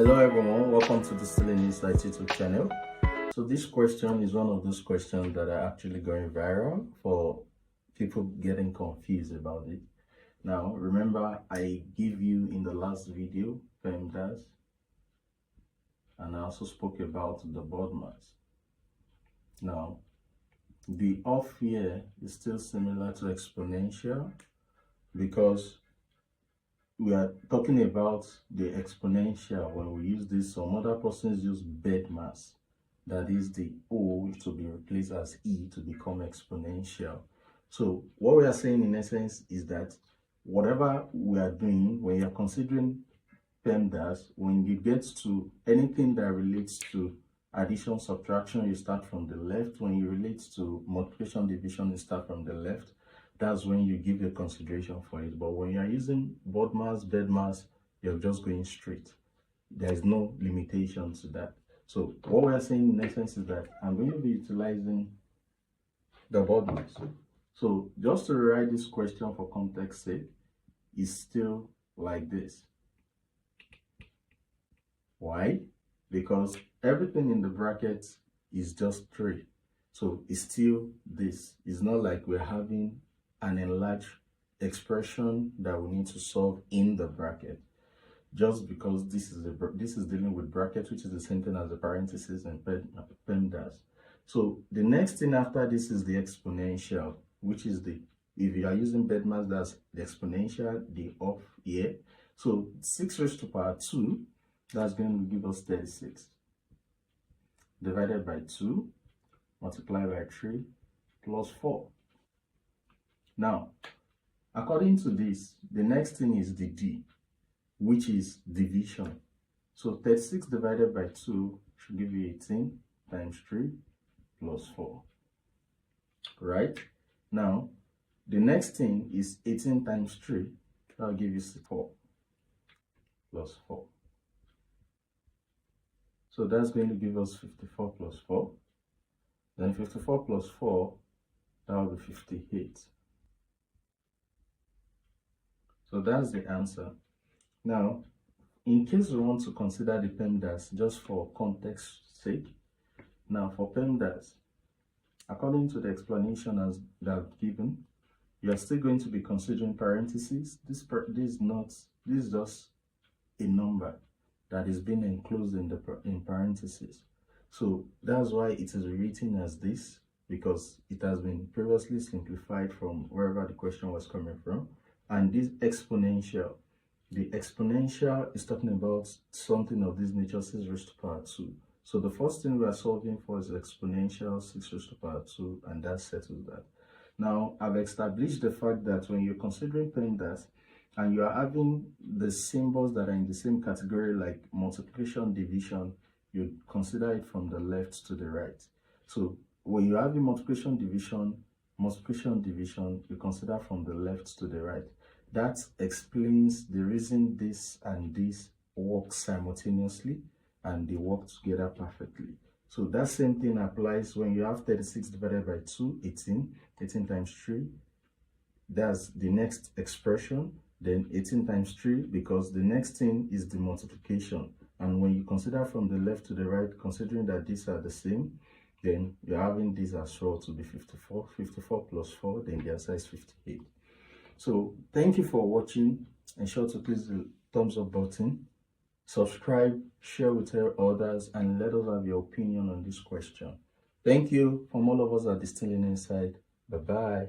Hello everyone, welcome to the Distilling Insight YouTube channel. So this question is one of those questions that are actually going viral for people getting confused about it. Now remember, I give you in the last video PEDMAS, and I also spoke about the BODMAS. Now the off here is still similar to exponential because we are talking about the exponential. When we use this, some other persons use BODMAS, that is the O to be replaced as E to become exponential. So what we are saying in essence is that whatever we are doing, when you're considering PEDMAS, when you get to anything that relates to addition, subtraction, you start from the left. When you relate to multiplication, division, you start from the left. That's when you give a consideration for it. But when you're using BODMAS, you're just going straight. There's no limitation to that. So what we're saying in essence is that I'm going to be utilizing the BODMAS. So just to rewrite this question for context sake, is still like this. Why? Because everything in the bracket is just 3. So it's still this. It's not like we're having an enlarged expression that we need to solve in the bracket, just because this is dealing with bracket, which is the same thing as the parentheses and PEDMAS. So the next thing after this is the exponential, which is if you are using BODMAS, that's the exponential, the off here. So 6 raised to power 2, that's going to give us 36, divided by 2, multiplied by 3, plus 4. Now, according to this, the next thing is the D, which is division. So 36 divided by 2 should give you 18 times 3 plus 4. Right? Now, the next thing is 18 times 3. That'll give you 4 plus 4. So that's going to give us 54 plus 4. Then 54 plus 4, that will be 58. So that's the answer. Now, in case we want to consider the PEDMAS, just for context sake, now for PEDMAS, according to the explanation as that given, you are still going to be considering parentheses. This is just a number that is being enclosed in parentheses. So that's why it is written as this, because it has been previously simplified from wherever the question was coming from. And this exponential, the exponential is talking about something of this nature, 6 raised to power 2. So the first thing we are solving for is exponential 6 raised to power 2, and that settles that. Now, I've established the fact that when you're considering PEDMAS and you are having the symbols that are in the same category, like multiplication, division, you consider it from the left to the right. So when you're having multiplication, division, you consider from the left to the right. That explains the reason this and this work simultaneously and they work together perfectly. So that same thing applies when you have 36 divided by 2, 18. 18 times 3, that's the next expression. Then 18 times 3, because the next thing is the multiplication. And when you consider from the left to the right, considering that these are the same, then you're having this as well to be 54. 54 plus 4, then the answer is 58. So thank you for watching. Ensure to click the thumbs up button, subscribe, share with others, and let us have your opinion on this question. Thank you from all of us at Distilling Insight. Bye-bye.